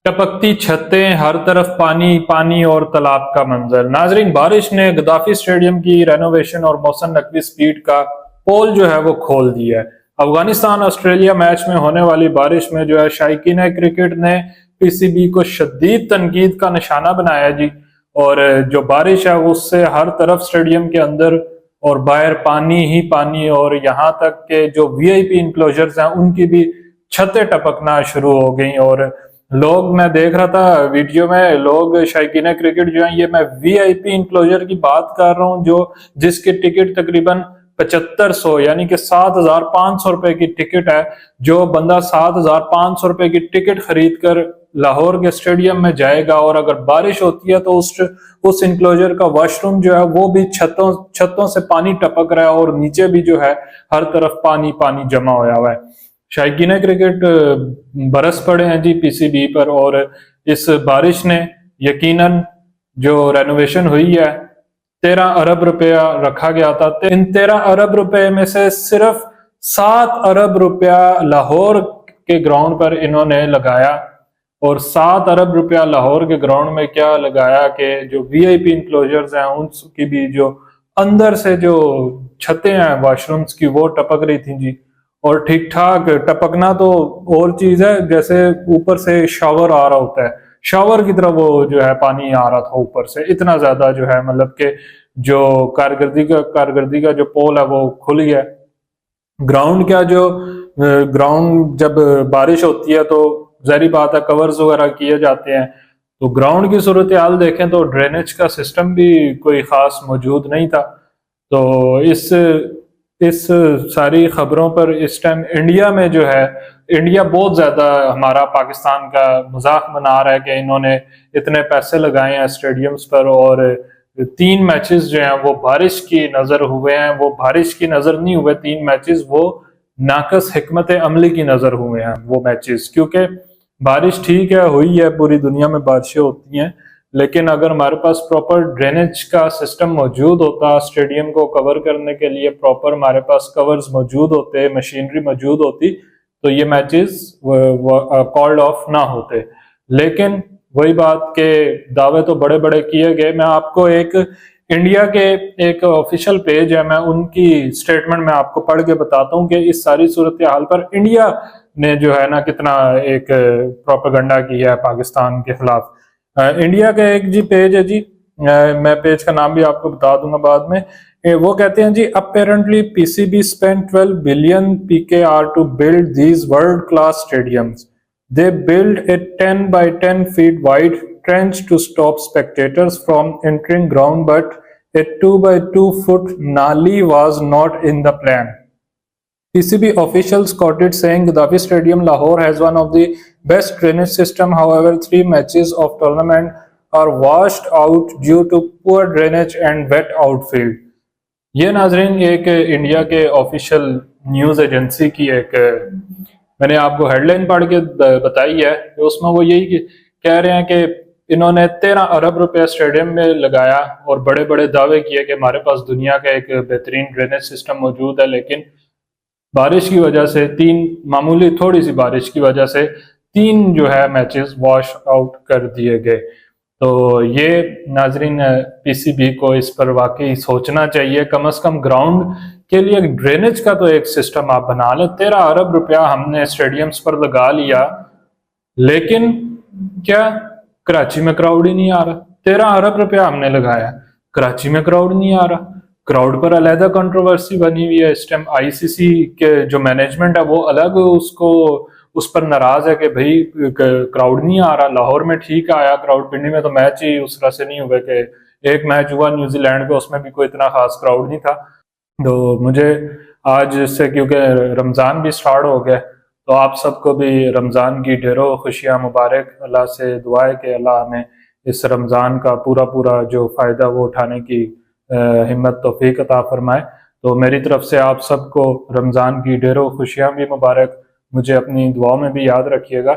टपकती छतें, हर तरफ पानी पानी और तालाब का मंजर। नाजरीन, बारिश ने गद्दाफी स्टेडियम की रेनोवेशन और मोहसिन नकवी स्पीड का पोल जो है वो खोल दिया है। अफगानिस्तान ऑस्ट्रेलिया मैच में होने वाली बारिश में जो है शायकीन क्रिकेट ने पीसीबी को शदीद तनकीद का निशाना बनाया जी। और जो बारिश है उससे हर तरफ स्टेडियम के अंदर और बाहर पानी ही पानी, और यहाँ तक के जो वीआईपी इंक्लोजर्स हैं उनकी भी छतें टपकना शुरू हो गई। और लोग, मैं देख रहा था वीडियो में, लोग शायकीन क्रिकेट जो है, ये मैं वीआईपी इंक्लोजर की बात कर रहा हूँ, जो जिसकी टिकट तकरीबन 7500 यानी कि 7500 रुपए की टिकट है। जो बंदा 7500 रुपए की टिकट खरीद कर लाहौर के स्टेडियम में जाएगा और अगर बारिश होती है तो उस इंक्लोजर का वॉशरूम जो है वो भी छतों से पानी टपक रहा है और नीचे भी जो है हर तरफ पानी पानी जमा होया हुआ है। शायकीन क्रिकेट बरस पड़े हैं जी पीसीबी पर। और इस बारिश ने यकीनन जो रेनोवेशन हुई है, 13 अरब रुपया रखा गया था, इन 13 अरब रुपए में से सिर्फ 7 अरब रुपया लाहौर के ग्राउंड पर इन्होंने लगाया। और 7 अरब रुपया लाहौर के ग्राउंड में क्या लगाया कि जो वीआईपी इंक्लोजर्स हैं उनकी भी जो अंदर से जो छतें हैं वॉशरूम्स की वो टपक रही थी जी। और ठीक ठाक टपकना तो और चीज है, जैसे ऊपर से शावर आ रहा होता है, शावर की तरह वो जो है पानी आ रहा था ऊपर से, इतना ज्यादा जो है, मतलब कि जो कारकर्दगी का जो पोल है वो खुल गया। ग्राउंड क्या, जो ग्राउंड जब बारिश होती है तो जाहिर बात है कवर्स वगैरह किए जाते हैं, तो ग्राउंड की सूरत हाल देखें तो ड्रेनेज का सिस्टम भी कोई खास मौजूद नहीं था। तो इस सारी खबरों पर इस टाइम इंडिया में जो है, इंडिया बहुत ज्यादा हमारा पाकिस्तान का मजाक बना रहा है कि इन्होंने इतने पैसे लगाए हैं स्टेडियम्स पर और 3 मैचेस जो हैं वो बारिश की नजर हुए हैं। वो बारिश की नजर नहीं हुए 3 मैचेस, वो नाकस हिकमत अमली की नजर हुए हैं वो मैचेस। क्योंकि बारिश ठीक है, हुई है, पूरी दुनिया में बारिशें होती हैं, लेकिन अगर हमारे पास प्रॉपर ड्रेनेज का सिस्टम मौजूद होता, स्टेडियम को कवर करने के लिए प्रॉपर हमारे पास कवर्स मौजूद होते, मशीनरी मौजूद होती, तो ये मैचेस कॉल्ड ऑफ ना होते। लेकिन वही बात के दावे तो बड़े बड़े किए गए। मैं आपको एक इंडिया के एक ऑफिशियल पेज है, मैं उनकी स्टेटमेंट में आपको पढ़ के बताता हूँ कि इस सारी सूरत हाल पर इंडिया ने जो है ना कितना एक प्रोपेगेंडा किया है पाकिस्तान के खिलाफ। इंडिया का एक जी पेज है जी, मैं पेज का नाम भी आपको बता दूंगा बाद में। वो कहते हैं जी, apparently PCB spend 12 billion PKR to build these world class stadiums. They built a 10 by 10 feet wide trench to stop spectators from entering ground, but a 2 by 2 foot nali was not in the plan. PCB officials quoted saying Gaddafi Stadium Lahore has one of the best drainage system. However, 3 matches of tournament are washed out due to poor drainage and wet outfield. ये नाजरीन एक India के official news agency की एक मैंने आपको headline पढ़ के बताई है, तो उसमें वो यही कह रहे हैं कि इन्होंने 13 अरब रुपया स्टेडियम में लगाया और बड़े बड़े दावे किए कि हमारे पास दुनिया का एक बेहतरीन ड्रेनेज सिस्टम मौजूद है, लेकिन बारिश की वजह से मामूली थोड़ी सी बारिश की वजह से 3 जो है मैचेस वॉश आउट कर दिए गए। तो ये नाजरीन पीसीबी को इस पर वाकई सोचना चाहिए। कम से कम ग्राउंड के लिए ड्रेनेज का तो एक सिस्टम आप बना लें। 13 अरब रुपया हमने स्टेडियम्स पर लगा लिया, लेकिन क्या कराची में क्राउड ही नहीं आ रहा? 13 अरब रुपया हमने लगाया, कराची में क्राउड नहीं आ रहा। क्राउड पर अलहदा कंट्रोवर्सी बनी हुई है इस टाइम। आईसीसी के जो मैनेजमेंट है वो अलग उस पर नाराज है कि भाई क्राउड नहीं आ रहा। लाहौर में ठीक आया क्राउड, पिंडी में तो मैच ही उस तरह से नहीं हुए कि एक मैच हुआ न्यूजीलैंड पे, उसमें भी कोई इतना खास क्राउड नहीं था। तो मुझे आज से, क्योंकि रमज़ान भी स्टार्ट हो गया, तो आप सबको भी रमज़ान की ढेरों खुशियाँ मुबारक। अल्लाह से दुआ है कि अल्लाह हमें इस रमज़ान का पूरा जो फ़ायदा वो उठाने की हिम्मत तौफीक अता फरमाए। तो मेरी तरफ से आप सबको रमज़ान की ढेरों खुशियाँ भी मुबारक। मुझे अपनी दुआओं में भी याद रखिएगा।